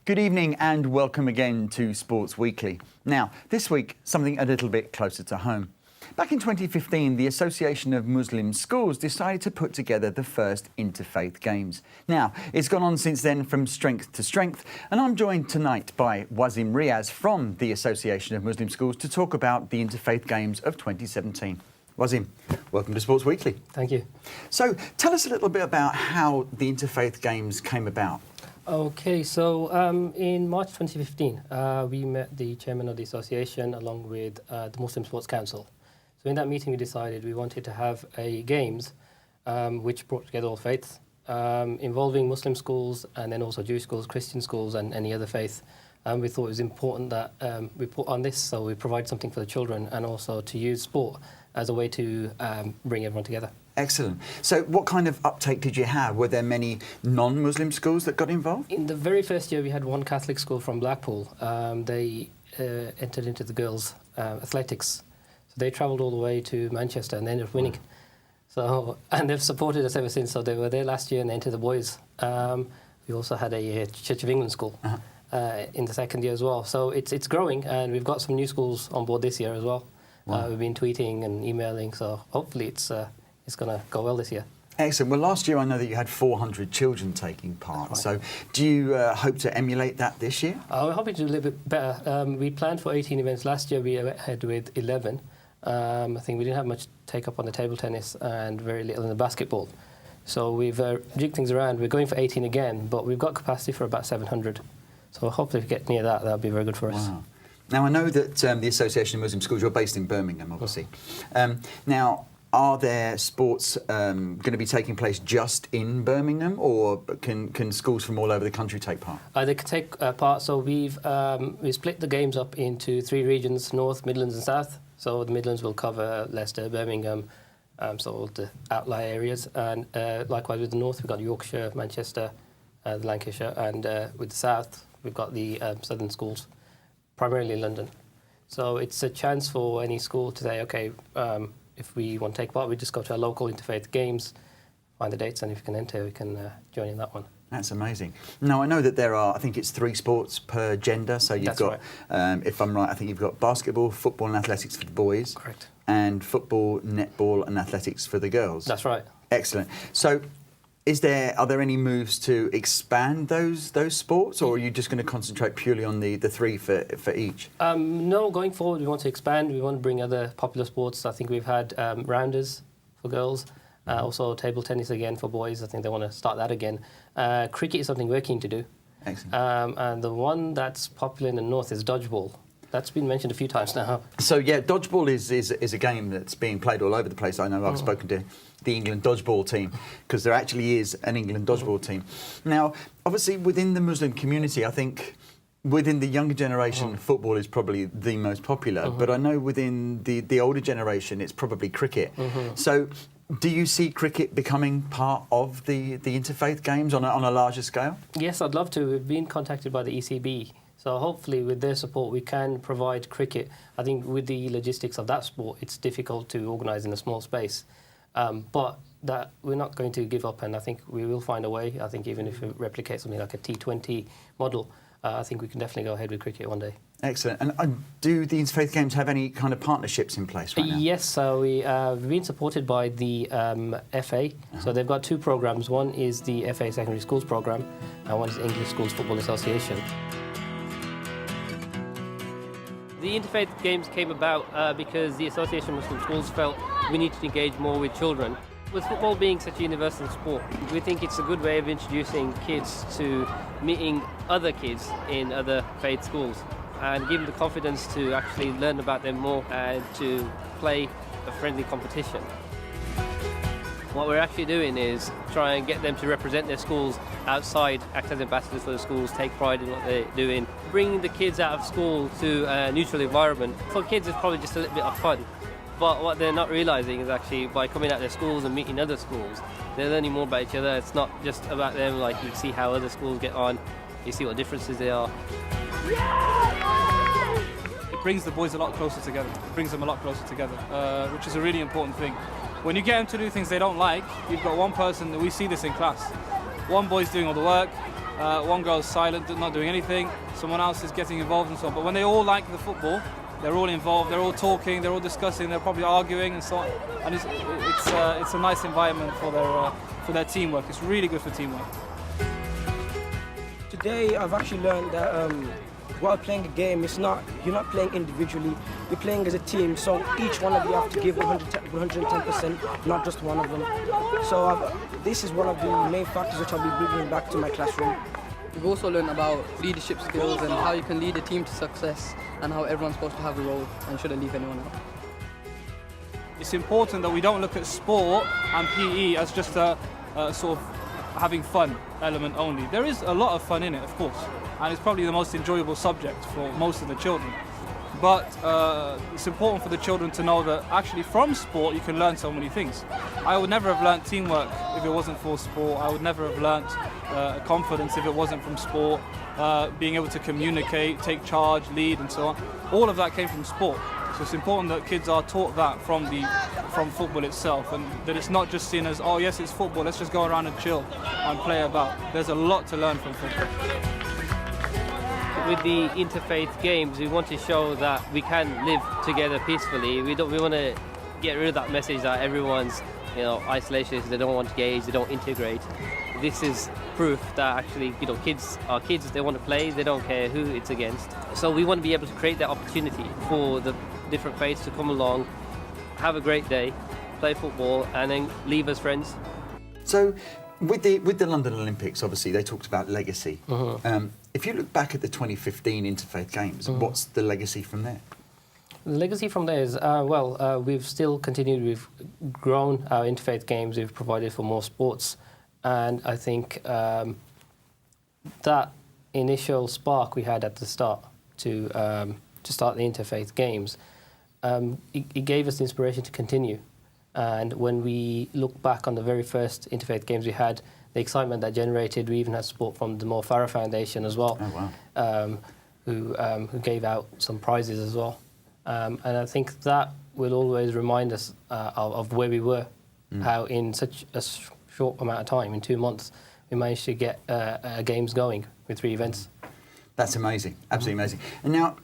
Good evening and welcome again to Sports Weekly. Now, this week, something a little bit closer to home. Back in 2015, the Association of Muslim Schools decided to put together the first Interfaith Games. Now, it's gone on since then from strength to strength, and I'm joined tonight by Wasim Rias from the Association of Muslim Schools to talk about the Interfaith Games of 2017. Wasim, welcome to Sports Weekly. Thank you. So, tell us a little bit about how the Interfaith Games came about. Okay, so in March 2015, we met the chairman of the association along with the Muslim Sports Council. So in that meeting, we decided we wanted to have a games which brought together all faiths, involving Muslim schools and then also Jewish schools, Christian schools and any other faith. And we thought it was important that we put on this so we provide something for the children and also to use sport as a way to bring everyone together. Excellent. So what kind of uptake did you have? Were there many non-Muslim schools that got involved? In the very first year, we had one Catholic school from Blackpool. They entered into the girls' athletics. So they travelled all the way to Manchester and they ended up winning. So, and they've supported us ever since. So they were there last year and they entered the boys. We also had a Church of England school in the second year as well. So it's growing and we've got some new schools on board this year as well. Wow. We've been tweeting and emailing, so hopefully it's going to go well this year. Excellent. Well, last year I know that you had 400 children taking part. Right. So do you hope to emulate that this year? We're hoping to do a little bit better. We planned for 18 events. Last year we went ahead with 11. I think we didn't have much take-up on the table tennis and very little in the basketball. So we've jigged things around. We're going for 18 again, but we've got capacity for about 700. So hopefully if we get near that, that'll be very good for us. Wow. Now, I know that the Association of Muslim Schools, you're based in Birmingham, obviously. Now, are there sports going to be taking place just in Birmingham, or can schools from all over the country take part? They can take part. So we split the games up into 3 regions: North, Midlands and South. So the Midlands will cover Leicester, Birmingham, so all the outlier areas. And likewise with the North, we've got Yorkshire, Manchester, the Lancashire. And with the South, we've got the southern schools, primarily London. So it's a chance for any school to say, okay, if we want to take part, we just go to our local Interfaith Games, find the dates, and if you can enter, we can join in that one. That's amazing. Now, I know that there are, I think it's 3 sports per gender. So you've That's got, right. If I'm right, I think you've got basketball, football and athletics for the boys. Correct. And football, netball and athletics for the girls. That's right. Excellent. So are there any moves to expand those sports, or are you just going to concentrate purely on the 3 for each? No, going forward, we want to expand. We want to bring other popular sports. I think we've had rounders for girls, also table tennis again for boys. I think they want to start that again. Cricket is something we're keen to do. Excellent. And the one that's popular in the north is dodgeball. That's been mentioned a few times now. So, yeah, dodgeball is a game that's being played all over the place. I know I've spoken to the England dodgeball team, because there actually is an England dodgeball team. Now, obviously, within the Muslim community, I think within the younger generation, football is probably the most popular. But I know within the older generation, it's probably cricket. So do you see cricket becoming part of the Interfaith Games on a larger scale? Yes, I'd love to. We've been contacted by the ECB. So hopefully with their support we can provide cricket. I think with the logistics of that sport it's difficult to organise in a small space. But that we're not going to give up, and I think we will find a way. I think even if we replicate something like a T20 model, I think we can definitely go ahead with cricket one day. Excellent. And do the Interfaith Games have any kind of partnerships in place right now? Yes, so we've been supported by the FA. So they've got 2 programmes. One is the FA Secondary Schools programme and one is English Schools Football Association. The Interfaith Games came about because the Association of Muslim Schools felt we needed to engage more with children. With football being such a universal sport, we think it's a good way of introducing kids to meeting other kids in other faith schools and give them the confidence to actually learn about them more and to play a friendly competition. What we're actually doing is try and get them to represent their schools outside, act as ambassadors for the schools, take pride in what they're doing, bringing the kids out of school to a neutral environment. For kids it's probably just a little bit of fun, but what they're not realising is actually by coming out of their schools and meeting other schools, they're learning more about each other. It's not just about them, like you see how other schools get on, you see what differences they are. It brings the boys a lot closer together. It brings them a lot closer together, which is a really important thing. When you get them to do things they don't like, you've got one person, we see this in class. One boy's doing all the work, one girl's silent, not doing anything, someone else is getting involved and so on. But when they all like the football, they're all involved, they're all talking, they're all discussing, they're probably arguing and so on. And it's a nice environment for their teamwork. It's really good for teamwork. Today I've actually learned that while playing a game, you're not playing individually, you're playing as a team, so each one of you have to give 110%, not just one of them. So this is one of the main factors which I'll be bringing back to my classroom. We've also learned about leadership skills and how you can lead a team to success and how everyone's supposed to have a role and shouldn't leave anyone out. It's important that we don't look at sport and PE as just a sort of having fun element only. There is a lot of fun in it, of course, and it's probably the most enjoyable subject for most of the children. But it's important for the children to know that actually from sport you can learn so many things. I would never have learnt teamwork if it wasn't for sport. I would never have learnt confidence if it wasn't from sport, being able to communicate, take charge, lead and so on. All of that came from sport. So it's important that kids are taught that from football itself, and that it's not just seen as, oh yes, it's football, let's just go around and chill and play about. There's a lot to learn from football. With the Interfaith Games, we want to show that we can live together peacefully. We want to get rid of that message that everyone's, isolationist, they don't want to engage, they don't integrate. This is proof that actually, kids are kids, they want to play, they don't care who it's against. So we want to be able to create that opportunity for the different faiths to come along, have a great day, play football, and then leave as friends. So, with the London Olympics, obviously, they talked about legacy. If you look back at the 2015 Interfaith Games, what's the legacy from there? The legacy from there is, we've still continued, we've grown our Interfaith Games, we've provided for more sports, and I think that initial spark we had at the start to start the Interfaith Games, it gave us the inspiration to continue. And when we look back on the very first Interfaith Games we had, the excitement that generated, we even had support from the Mo Farah Foundation as well, who gave out some prizes as well. And I think that will always remind us of where we were, how in such a short amount of time, in 2 months, we managed to get games going with 3 events. That's amazing, absolutely amazing. And now,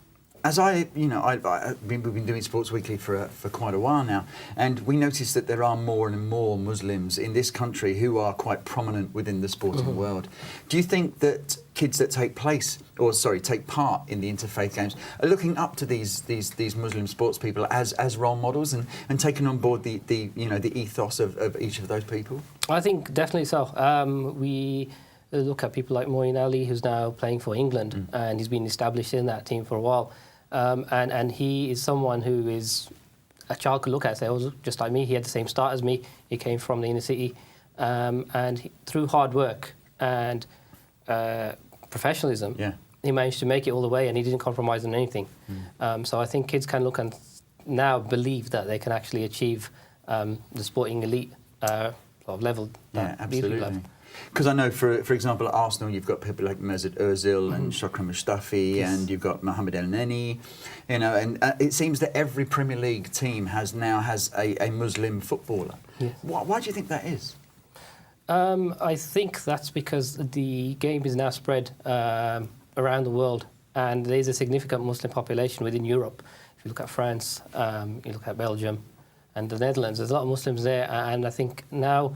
as we've been doing Sports Weekly for quite a while now, and we notice that there are more and more Muslims in this country who are quite prominent within the sporting world. Do you think that kids that take part in the Interfaith Games are looking up to these Muslim sports people as role models and taking on board the ethos of each of those people? I think definitely so. We look at people like Moeen Ali, who's now playing for England, and he's been established in that team for a while. And he is someone who is a child could look at and say, oh, just like me, he had the same start as me, he came from the inner city, and through hard work and professionalism, he managed to make it all the way, and he didn't compromise on anything. So I think kids can look and now believe that they can actually achieve the sporting elite level. Yeah, absolutely. Because I know, for example, at Arsenal, you've got people like Mesut Ozil and Shokran Mustafi, and you've got Mohamed El Neni, and it seems that every Premier League team now has a Muslim footballer. Yes. Why do you think that is? I think that's because the game is now spread around the world, and there's a significant Muslim population within Europe. If you look at France, you look at Belgium, and the Netherlands, there's a lot of Muslims there, and I think now,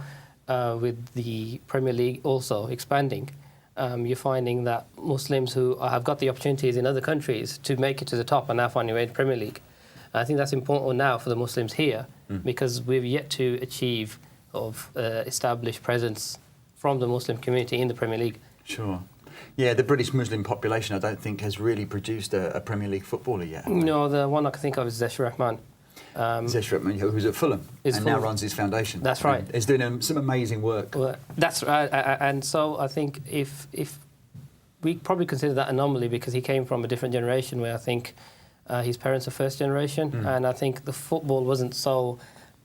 with the Premier League also expanding, you're finding that Muslims who have got the opportunities in other countries to make it to the top are now finding a way to Premier League. And I think that's important now for the Muslims here, because we've yet to achieve established presence from the Muslim community in the Premier League. Sure. Yeah, the British Muslim population, I don't think, has really produced a Premier League footballer yet. No, the one I can think of is Zesh Rahman. Zesh Rahman, who's at Fulham now runs his foundation. That's right. He's doing some amazing work. Well, that's right. And so I think if we probably consider that anomaly, because he came from a different generation where I think his parents are first generation, and I think the football wasn't so,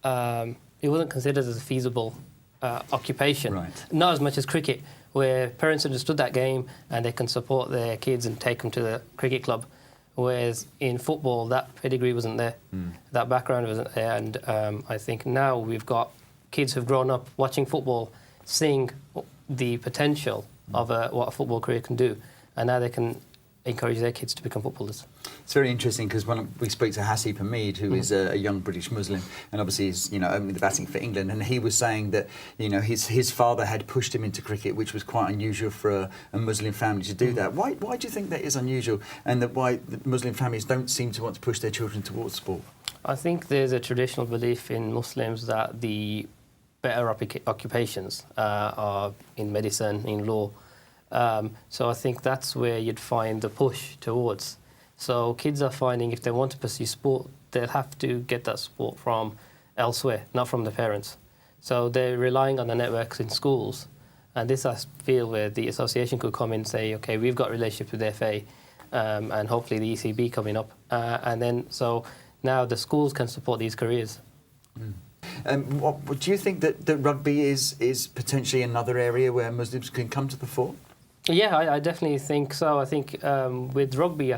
it wasn't considered as a feasible occupation. Right. Not as much as cricket, where parents understood that game and they can support their kids and take them to the cricket club. Whereas in football, that pedigree wasn't there, that background wasn't there, and I think now we've got kids who've grown up watching football, seeing the potential of what a football career can do, and now they can encourage their kids to become footballers. It's very interesting because when we spoke to Hasib Hamid, who is a young British Muslim, and obviously is opening the batting for England, and he was saying that his father had pushed him into cricket, which was quite unusual for a Muslim family to do that. Why do you think that is unusual, and that why Muslim families don't seem to want to push their children towards sport? I think there's a traditional belief in Muslims that the better occupations are in medicine, in law. So I think that's where you'd find the push towards. So kids are finding if they want to pursue sport, they'll have to get that sport from elsewhere, not from their parents. So they're relying on the networks in schools. And this, I feel, where the association could come in and say, OK, we've got relationships with the FA and hopefully the ECB coming up. And then so now the schools can support these careers. What do you think that rugby is potentially another area where Muslims can come to the fore? Yeah, I definitely think so. I think with rugby,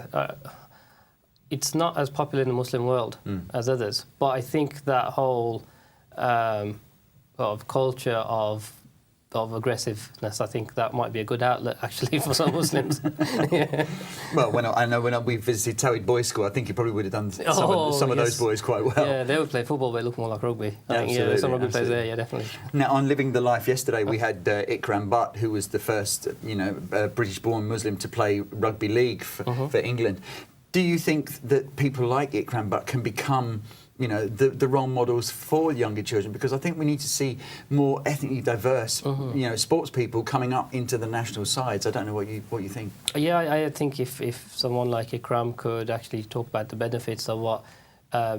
it's not as popular in the Muslim world as others. But I think that whole of culture of aggressiveness, I think that might be a good outlet actually for some Muslims. Yeah. Well, when we visited Tawhid Boys School, I think you probably would have done some of those boys quite well. Yeah, they would play football, but it looked more like rugby. I think, absolutely, some rugby players there, yeah, definitely. Now, on Living the Life yesterday, we had Ikram Butt, who was the first, British-born Muslim to play rugby league for England. Do you think that people like Ikram Butt can become the role models for younger children? Because I think we need to see more ethnically diverse, sports people coming up into the national sides. I don't know what you think. Yeah, I think if someone like Ikram could actually talk about the benefits of what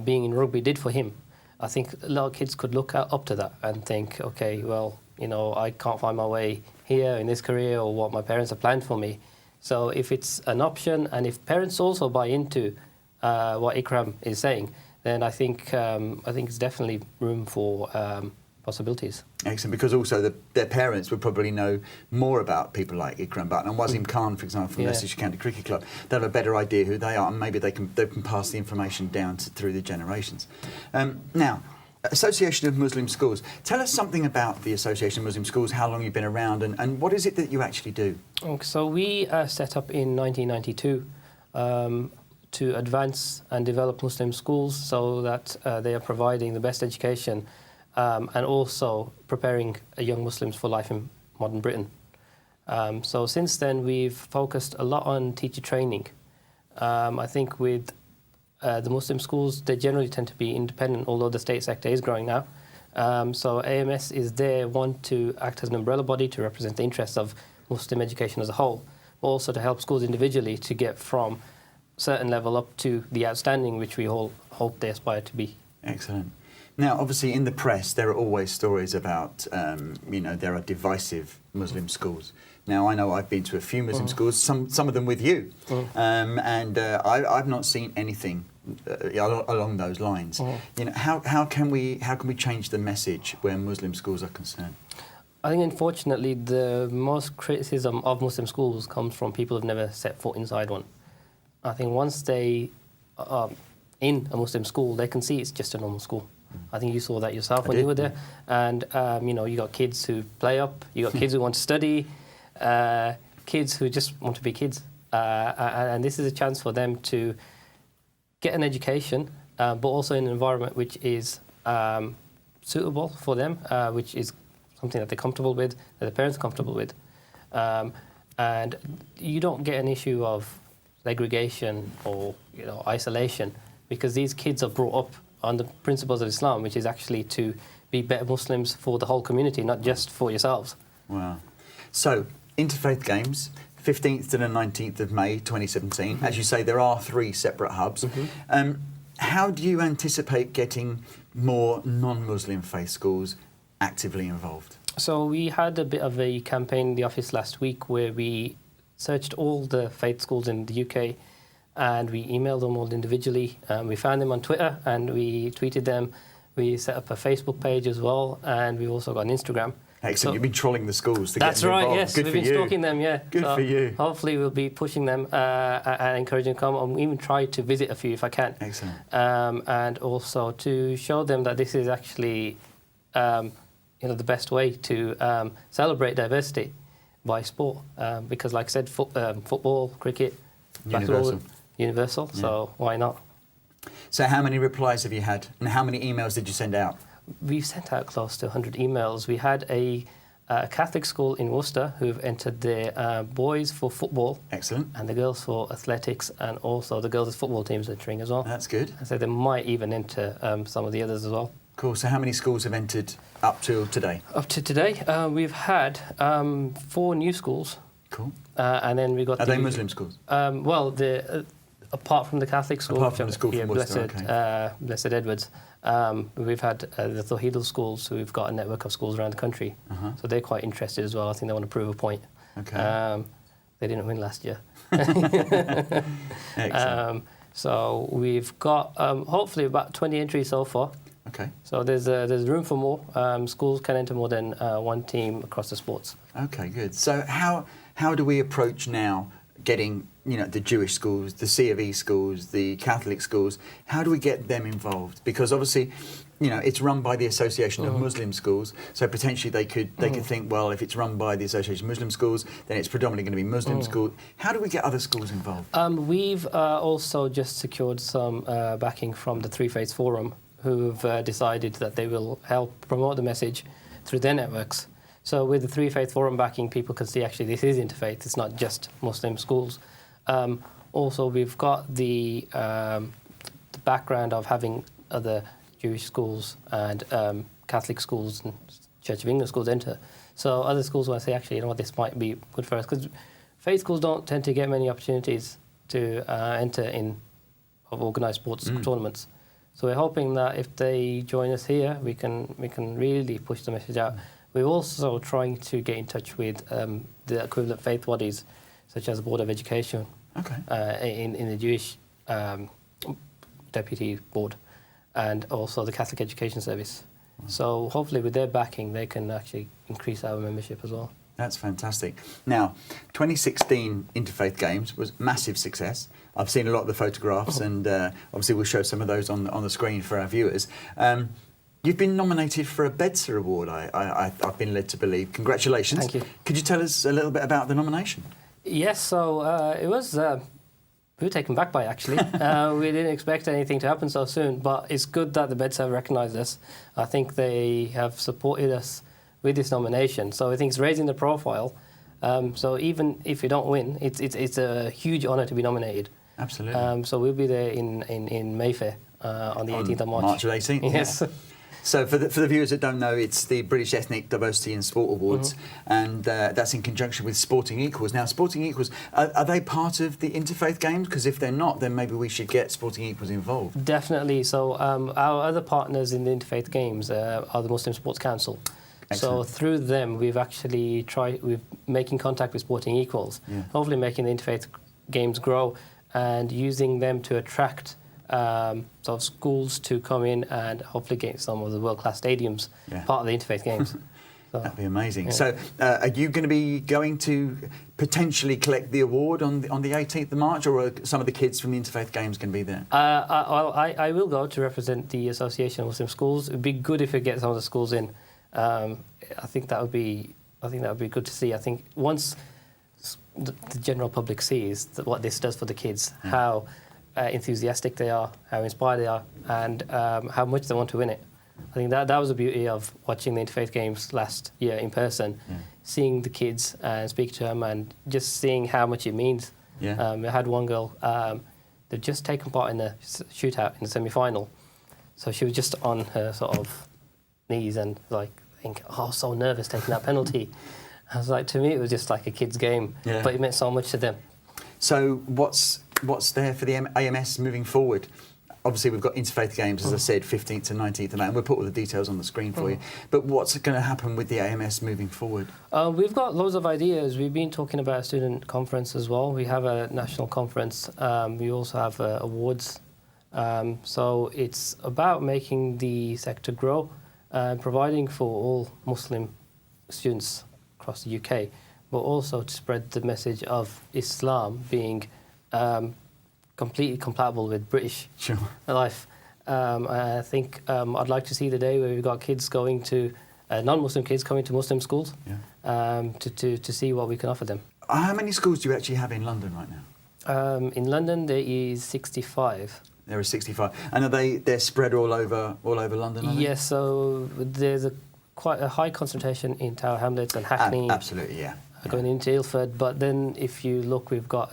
being in rugby did for him, I think a lot of kids could look up to that and think, okay, well, I can't find my way here in this career or what my parents have planned for me. So if it's an option, and if parents also buy into what Ikram is saying, then I think it's definitely room for possibilities. Excellent, because also their parents would probably know more about people like Ikram Butt and Wasim Khan, for example, from Leicestershire County Cricket Club. They'll have a better idea who they are, and maybe they can pass the information down through the generations. Now, Association of Muslim Schools. Tell us something about the Association of Muslim Schools, how long you've been around, and what is it that you actually do? So we set up in 1992 to advance and develop Muslim schools so that they are providing the best education and also preparing young Muslims for life in modern Britain. So since then, we've focused a lot on teacher training. I think with the Muslim schools, they generally tend to be independent, although the state sector is growing now. So AMS is there, one, to act as an umbrella body to represent the interests of Muslim education as a whole, but also to help schools individually to get from certain level up to the outstanding, which we all hope they aspire to be. Excellent. Now, obviously, in the press, there are always stories about, there are divisive Muslim schools. Now, I know I've been to a few Muslim schools, some of them with you, and I've not seen anything along those lines. How can we change the message where Muslim schools are concerned? I think, unfortunately, the most criticism of Muslim schools comes from people who've never set foot inside one. I think once they are in a Muslim school, they can see it's just a normal school. I think you saw that yourself when you were there. And, you got kids who play up, you got kids who want to study, kids who just want to be kids. And this is a chance for them to get an education, but also in an environment which is suitable for them, which is something that they're comfortable with, that their parents are comfortable with. And you don't get an issue of segregation or isolation, because these kids are brought up on the principles of Islam, which is actually to be better Muslims for the whole community, not just for yourselves. Wow. So, Interfaith Games, 15th to the 19th of May 2017. As you say, there are 3 separate hubs. How do you anticipate getting more non-Muslim faith schools actively involved? So we had a bit of a campaign in the office last week where we searched all the faith schools in the UK and we emailed them all individually. We found them on Twitter and we tweeted them. We set up a Facebook page as well, and we've also got an Instagram. Excellent. So, you've been trolling the schools to get them involved. That's right, yes. Good We've for been you. stalking them, yeah. Good for you. Hopefully we'll be pushing them and encouraging them to come, and even try to visit a few if I can. Excellent. And also to show them that this is actually the best way to celebrate diversity. by sport because, like I said, football, cricket, basketball, universal. Yeah. So why not? So how many replies have you had, and how many emails did you send out? We've sent out close to 100 emails. We had a Catholic school in Worcester who've entered their boys for football. Excellent. And the girls for athletics, and also the girls' football teams entering as well. That's good. So they might even enter some of the others as well. Cool. So how many schools have entered up till today? Up to today, we've had 4 new schools. Cool. And then we got. Are they Muslim schools? Well, apart from the Catholic school, apart from the school from Worcester, Blessed Edwards, we've had the Tawhidul schools. So we've got a network of schools around the country. So they're quite interested as well. I think they want to prove a point. Okay. They didn't win last year. Excellent. So we've got hopefully about 20 entries so far. Okay. So there's room for more. Schools can enter more than one team across the sports. Okay, good. So how do we approach now getting, you know, the Jewish schools, the C of E schools, the Catholic schools? How do we get them involved? Because obviously, you know, it's run by the Association of Muslim Schools, so potentially they could think, well, if it's run by the Association of Muslim Schools, then it's predominantly going to be Muslim schools. How do we get other schools involved? We've also just secured some backing from the Three Faiths Forum, who've decided that they will help promote the message through their networks. So with the Three Faith Forum backing, people can see actually this is interfaith, it's not just Muslim schools. Also, we've got the background of having other Jewish schools and Catholic schools and Church of England schools enter. So other schools will say, actually, you know what, this might be good for us. Because faith schools don't tend to get many opportunities to enter in of organised sports tournaments. So we're hoping that if they join us here, we can really push the message out. We're also trying to get in touch with the equivalent faith bodies, such as the Board of Education, in the Jewish Deputy Board, and also the Catholic Education Service. So hopefully with their backing, they can actually increase our membership as well. That's fantastic. Now, 2016 Interfaith Games was massive success. I've seen a lot of the photographs, and obviously we'll show some of those on the screen for our viewers. You've been nominated for a BEDSA award, I've been led to believe. Congratulations. Thank you. Could you tell us a little bit about the nomination? Yes, so it was... we were taken back by it, actually. We didn't expect anything to happen so soon, but it's good that the BEDSA have recognised us. I think they have supported us with this nomination, so I think it's raising the profile. So even if you don't win, it's a huge honour to be nominated. Absolutely. So we'll be there in Mayfair on the 18th of March. March 18th? Yes. Yeah. So for the viewers that don't know, it's the British Ethnic Diversity in Sport Awards, and that's in conjunction with Sporting Equals. Now, Sporting Equals, are they part of the Interfaith Games? Because if they're not, then maybe we should get Sporting Equals involved. Definitely. So our other partners in the Interfaith Games are the Muslim Sports Council. Excellent. So through them, we've actually we're making contact with Sporting Equals, hopefully making the Interfaith Games grow and using them to attract sort of schools to come in and hopefully get some of the world-class stadiums part of the Interfaith Games. So, that'd be amazing. Yeah. So are you going to be going to potentially collect the award on the 18th of March, or are some of the kids from the Interfaith Games going to be there? I will go to represent the Association of Muslim Schools. It'd be good if we get some of the schools in. I think that would be good to see. I think once the general public sees what this does for the kids, how enthusiastic they are, how inspired they are, and how much they want to win it. I think that was the beauty of watching the Interfaith Games last year in person, seeing the kids and speak to them and just seeing how much it means. I had one girl, they'd just taken part in the shootout in the semi-final, so she was just on her sort of knees and so nervous taking that penalty. I was like, to me it was just like a kid's game, but it meant so much to them. So what's there for the AMS moving forward? Obviously, we've got Interfaith Games, as I said, 15th to 19th of May, and we'll put all the details on the screen for you. But what's going to happen with the AMS moving forward? We've got loads of ideas. We've been talking about a student conference as well. We have a national conference. We also have awards. So it's about making the sector grow, providing for all Muslim students across the UK, but also to spread the message of Islam being completely compatible with British life. I think I'd like to see the day where we've got kids going to, non-Muslim kids coming to Muslim schools to see what we can offer them. How many schools do you actually have in London right now? In London, there is 65. There are 65, and they're spread all over London? Are they? Yes, so there's quite a high concentration in Tower Hamlets and Hackney. Absolutely, yeah. Going into Ilford, but then if you look, we've got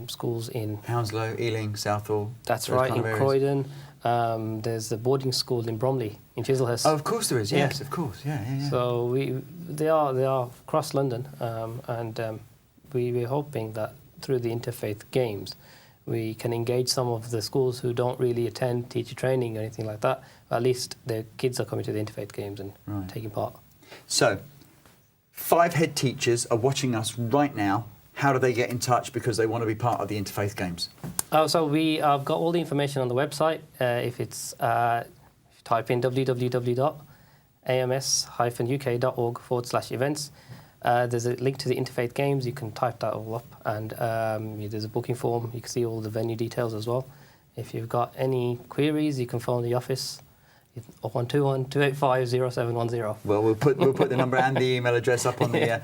schools in Hounslow, Ealing, Southall. That's right, in Croydon. There's a boarding school in Bromley, in Chislehurst. Oh, of course there is. Yes, of course. Yeah. So they are across London, and we're hoping that through the Interfaith Games, we can engage some of the schools who don't really attend teacher training or anything like that. At least their kids are coming to the Interfaith Games and taking part. So, 5 head teachers are watching us right now. How do they get in touch because they want to be part of the Interfaith Games? So we have got all the information on the website. If it's if you type in www.ams-uk.org/events, there's a link to the Interfaith Games. You can type that all up, and there's a booking form. You can see all the venue details as well. If you've got any queries, you can phone the office. 121-285-0710. Well, we'll put the number and the email address up on the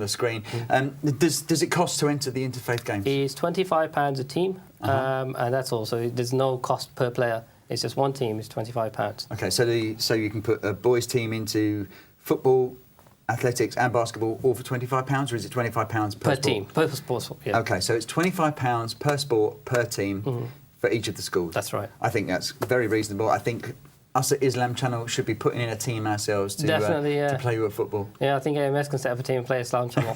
screen. Does it cost to enter the Interfaith Games? It's £25 a team, and that's all. So there's no cost per player. It's just one team. It's £25. Okay, so you can put a boys' team into football, athletics, and basketball, all for £25, or is it £25 per team? Per sport. Yeah. Okay, so it's £25 per sport per team. For each of the schools. That's right. I think that's very reasonable. I think us at Islam Channel should be putting in a team ourselves to play with football. Yeah, I think AMS can set up a team and play Islam Channel.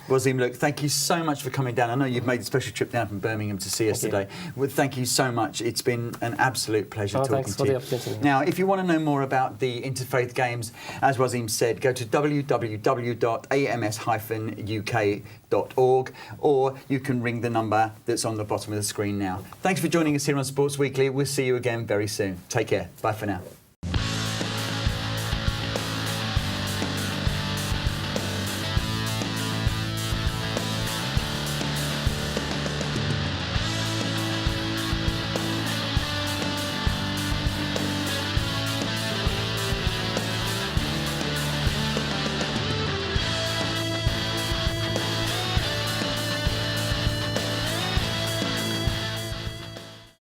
Wasim, look, thank you so much for coming down. I know you've made a special trip down from Birmingham to see us today. Well, thank you so much. It's been an absolute pleasure talking thanks to for you. the opportunity. Now, if you want to know more about the Interfaith Games, as Wasim said, go to www.ams-uk.org, or you can ring the number that's on the bottom of the screen now. Thanks for joining us here on Sports Weekly. We'll see you again very soon. Take care. Bye for now.